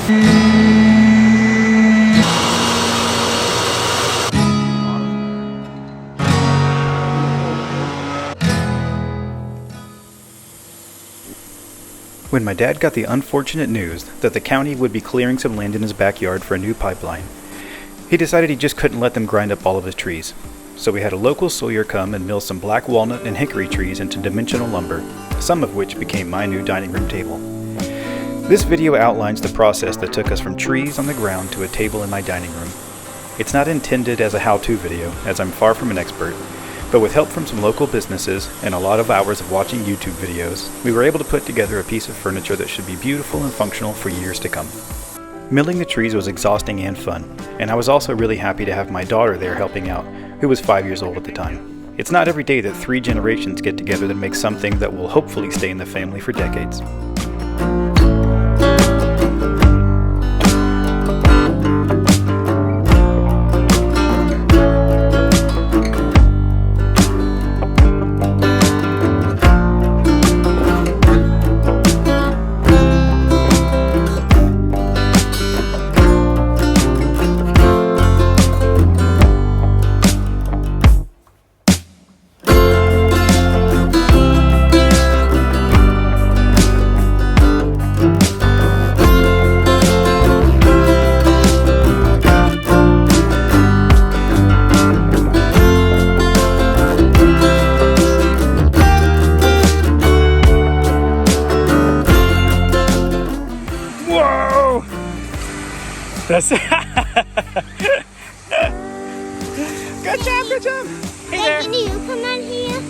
When my dad got the unfortunate news that the county would be clearing some land in his backyard for a new pipeline, he decided he just couldn't let them grind up all of his trees. So we had a local sawyer come and mill some black walnut and hickory trees into dimensional lumber, some of which became my new dining room table. This video outlines the process that took us from trees on the ground to a table in my dining room. It's not intended as a how-to video, as I'm far from an expert, but with help from some local businesses and a lot of hours of watching YouTube videos, we were able to put together a piece of furniture that should be beautiful and functional for years to come. Milling the trees was exhausting and fun, and I was also really happy to have my daughter there helping out, who was 5 years old at the time. It's not every day that 3 generations get together to make something that will hopefully stay in the family for decades. That's it. Good job, good job. Hey there. Can you come on here?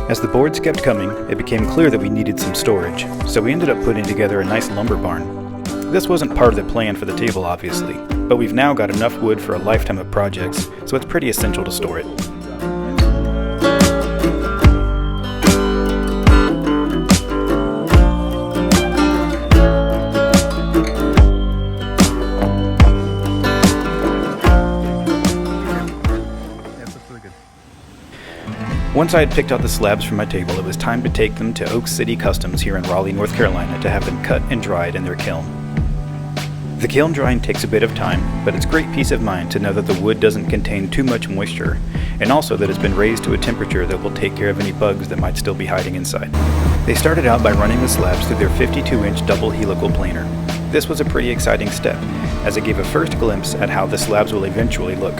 As the boards kept coming, it became clear that we needed some storage, so we ended up putting together a nice lumber barn. This wasn't part of the plan for the table, obviously, but we've now got enough wood for a lifetime of projects, so it's pretty essential to store it. Once I had picked out the slabs for my table, it was time to take them to Oak City Customs here in Raleigh, North Carolina to have them cut and dried in their kiln. The kiln drying takes a bit of time, but it's great peace of mind to know that the wood doesn't contain too much moisture, and also that it's been raised to a temperature that will take care of any bugs that might still be hiding inside. They started out by running the slabs through their 52-inch double helical planer. This was a pretty exciting step, as it gave a first glimpse at how the slabs will eventually look.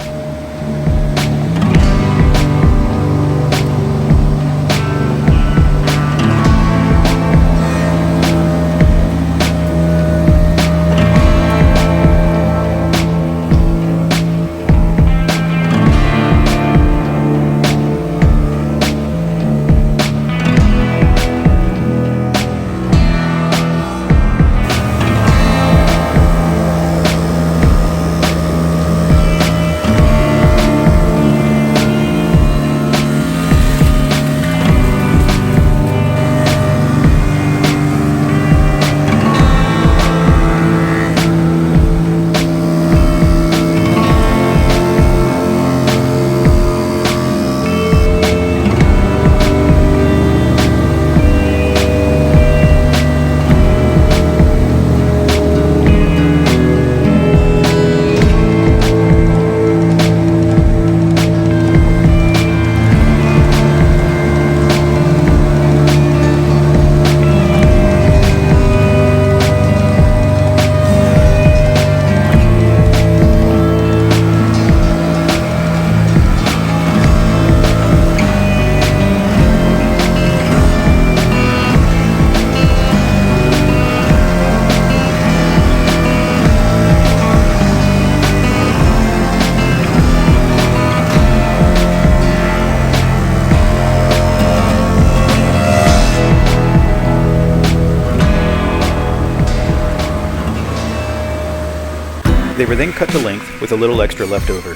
They were then cut to length with a little extra left over.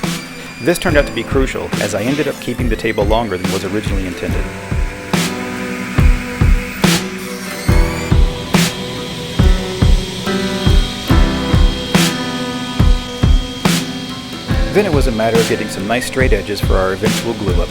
This turned out to be crucial, as I ended up keeping the table longer than was originally intended. Then it was a matter of getting some nice straight edges for our eventual glue up.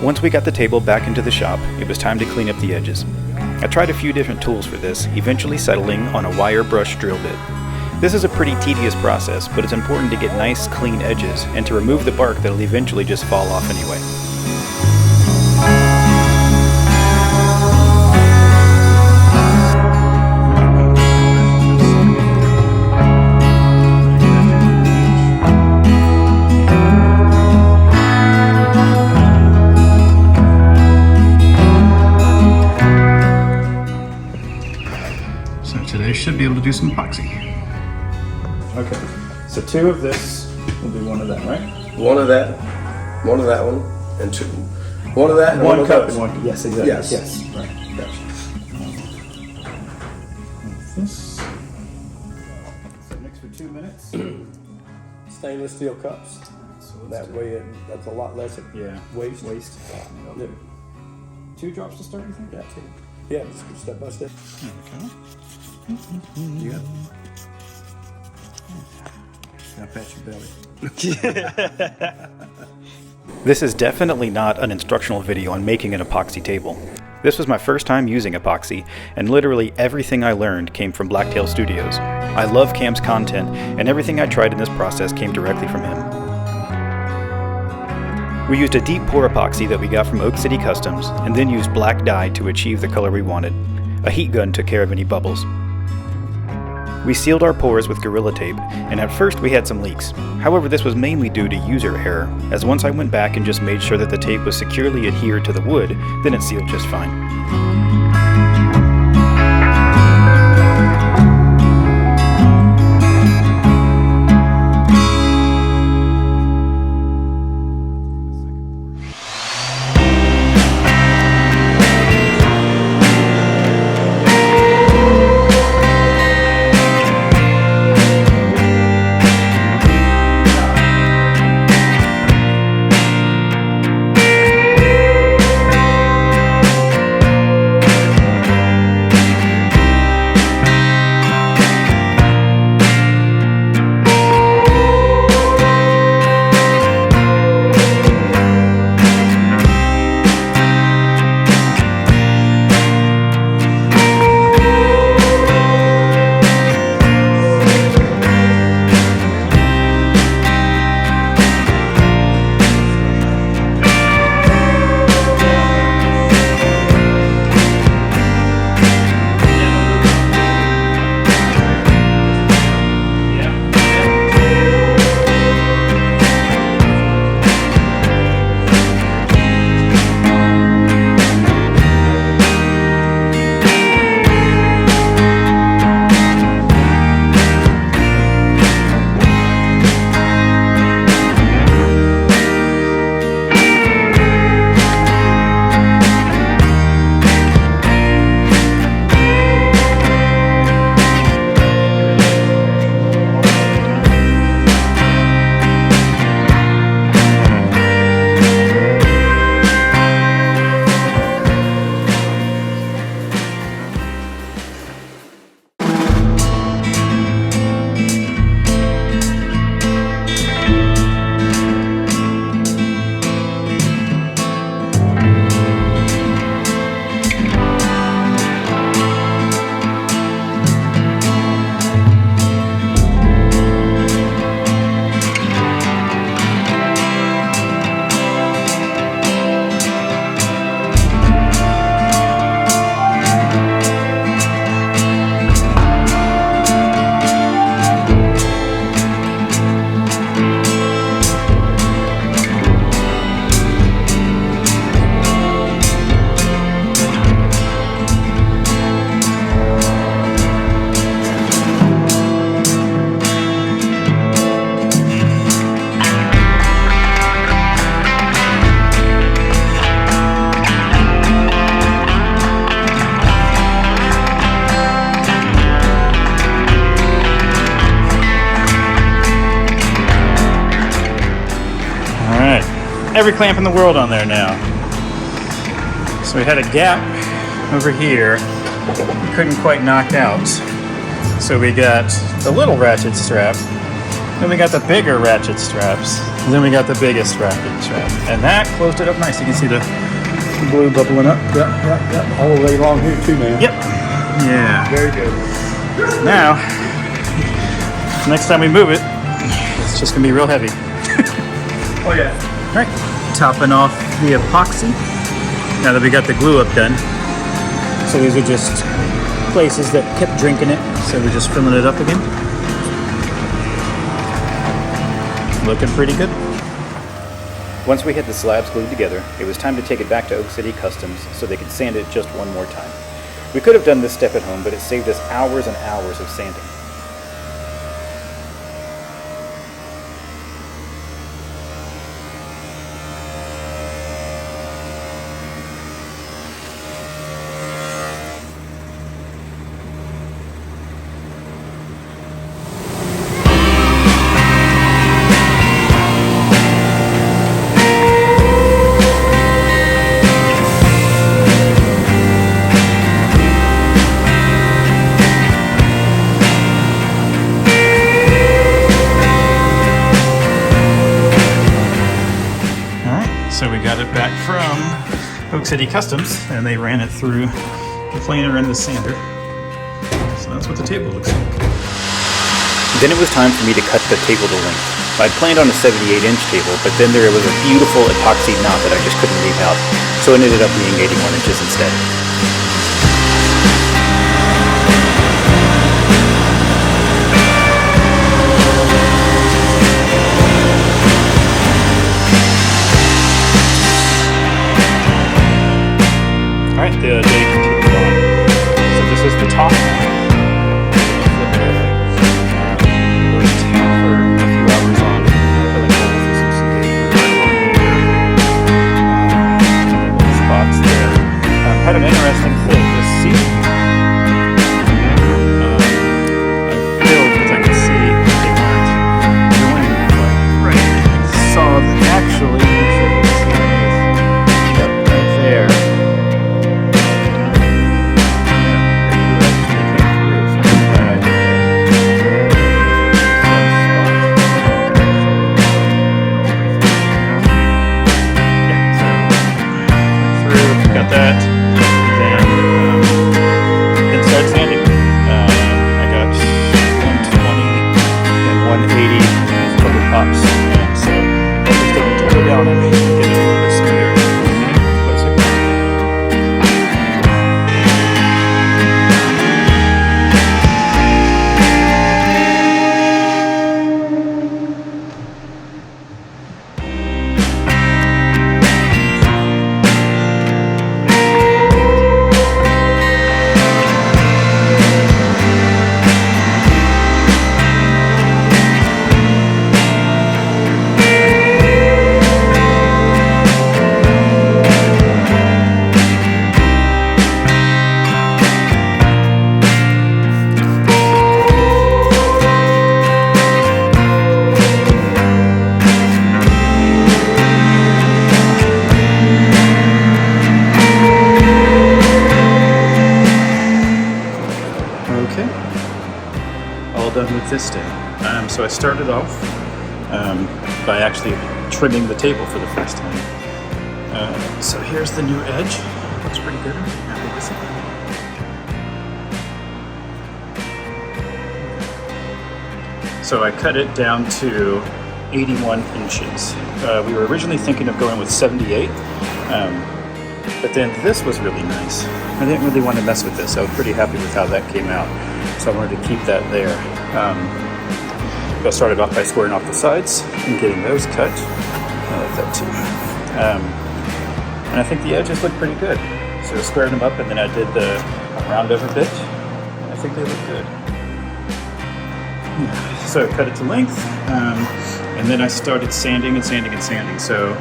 Once we got the table back into the shop, it was time to clean up the edges. I tried a few different tools for this, eventually settling on a wire brush drill bit. This is a pretty tedious process, but it's important to get nice, clean edges and to remove the bark that'll eventually just fall off anyway. Today should be able to do some epoxy. Okay, so 2 of this, we'll do 1 of that, right? 1 of that one, and 2. 1 of that and 1 of cup those. and 1, yes, exactly. Yes. Right, gotcha. This. So mix for 2 minutes. Stainless steel cups. So That way, that's a lot less waste. Yep. 2 drops to start, you think? Yeah, yeah, just go step by step. Okay. You got it. Now pat your belly. This is definitely not an instructional video on making an epoxy table. This was my first time using epoxy, and literally everything I learned came from Blacktail Studios. I love Cam's content, and everything I tried in this process came directly from him. We used a deep pour epoxy that we got from Oak City Customs, and then used black dye to achieve the color we wanted. A heat gun took care of any bubbles. We sealed our pores with Gorilla Tape, and at first we had some leaks. However, this was mainly due to user error, as once I went back and just made sure that the tape was securely adhered to the wood, then it sealed just fine. every clamp in the world on there now. So we had a gap over here we couldn't quite knock out. So we got the little ratchet strap, then we got the bigger ratchet straps, and then we got the biggest ratchet strap. And that closed it up nice. You can see the glue bubbling up. Yep. All the way along here too now. Yep. Yeah. Very good. Now, next time we move it, it's just gonna be real heavy. Oh yeah. All right, topping off the epoxy. Now that we got the glue up done. So these are just places that kept drinking it. So we're just filling it up again. Looking pretty good. Once we had the slabs glued together, it was time to take it back to Oak City Customs so they could sand it just one more time. We could have done this step at home, but it saved us hours and hours of sanding. So we got it back from Oak City Customs, and they ran it through the planer and the sander. So that's what the table looks like. Then it was time for me to cut the table to length. I'd planned on a 78-inch table, but then there was a beautiful epoxy knot that I just couldn't leave out, so it ended up being 81 inches instead. Alright, the day continued on. So this is the top now. Really tan for a few hours on filling holes with some CA glue. Spots there. Had an interesting thing. The seat I filled because I could see they weren't going quite right. I saw that actually, right there. That, then started sanding. I got 120 and 180 couple pops, so I just going to go down and get it a little bit smoother. Done with this day. So I started off by actually trimming the table for the first time. So here's the new edge. Looks pretty good. I'm happy with it. So I cut it down to 81 inches. We were originally thinking of going with 78, but then this was really nice. I didn't really want to mess with this. I was pretty happy with how that came out, so I wanted to keep that there. I started off by squaring off the sides and getting those cut. I like that too. And I think the edges look pretty good. So I squared them up and then I did the round over bit. I think they look good. So I cut it to length, and then I started sanding and sanding and sanding. So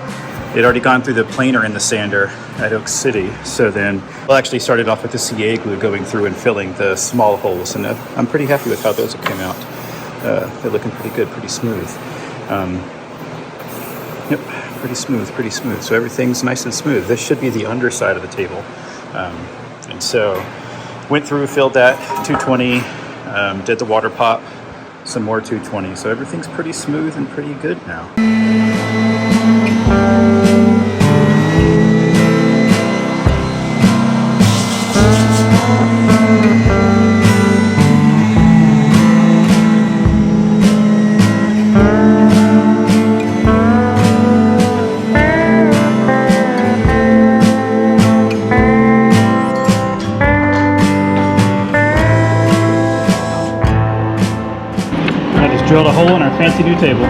it already gone through the planer and the sander at Oak City. So then I actually started off with the CA glue going through and filling the small holes. And I'm pretty happy with how those came out. They're looking pretty good, pretty smooth. Yep. pretty smooth. So everything's nice and smooth. This should be the underside of the table. And so went through, filled that 220, did the water pop, some more 220. So everything's pretty smooth and pretty good now. Drilled a hole in our fancy new table.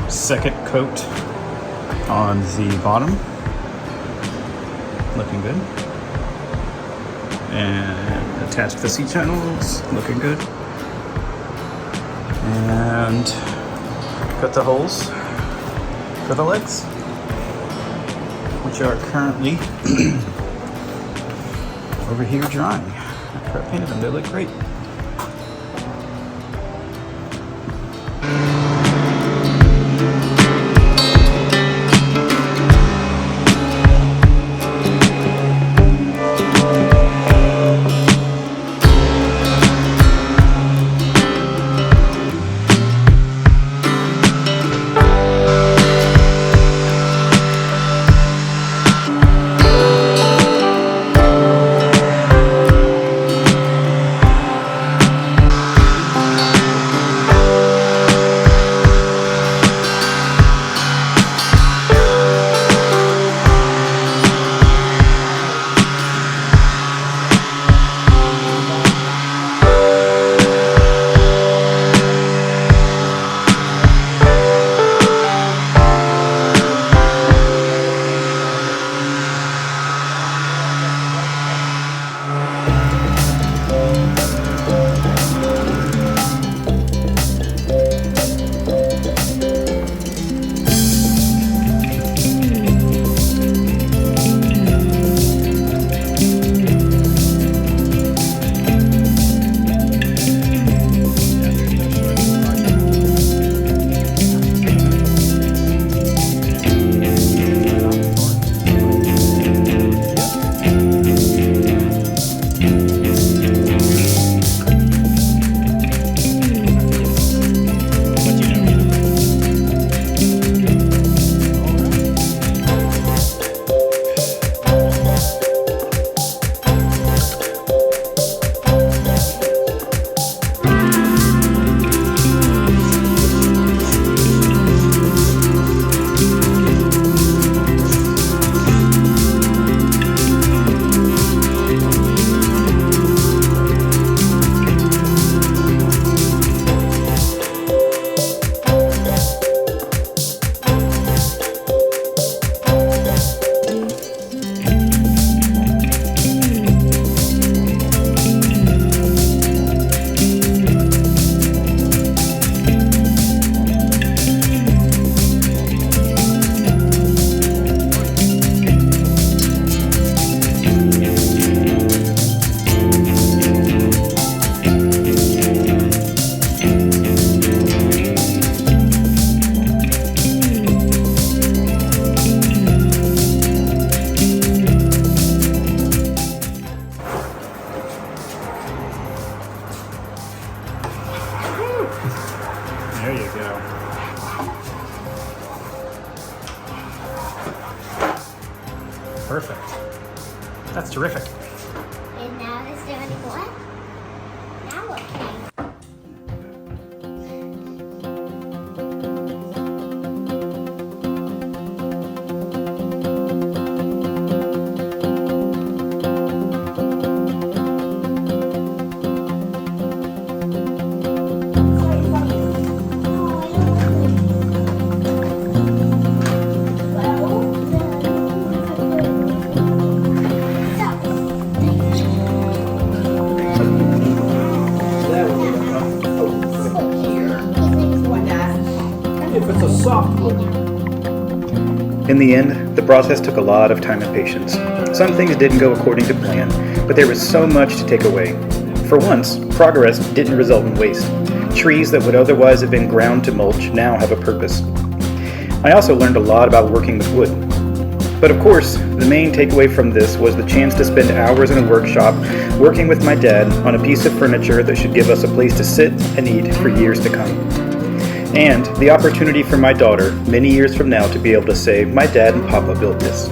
Second coat on the bottom. looking good. And attach the C-channels, looking good. And cut the holes for the legs, which are currently over here drying. After I painted them, they look great. There you go. Perfect. That's terrific. And now is there any more? Now what can In the end, the process took a lot of time and patience. Some things didn't go according to plan, but there was so much to take away. For once, progress didn't result in waste. Trees that would otherwise have been ground to mulch now have a purpose. I also learned a lot about working with wood. But of course, the main takeaway from this was the chance to spend hours in a workshop working with my dad on a piece of furniture that should give us a place to sit and eat for years to come. And the opportunity for my daughter, many years from now, to be able to say, my dad and Papa built this.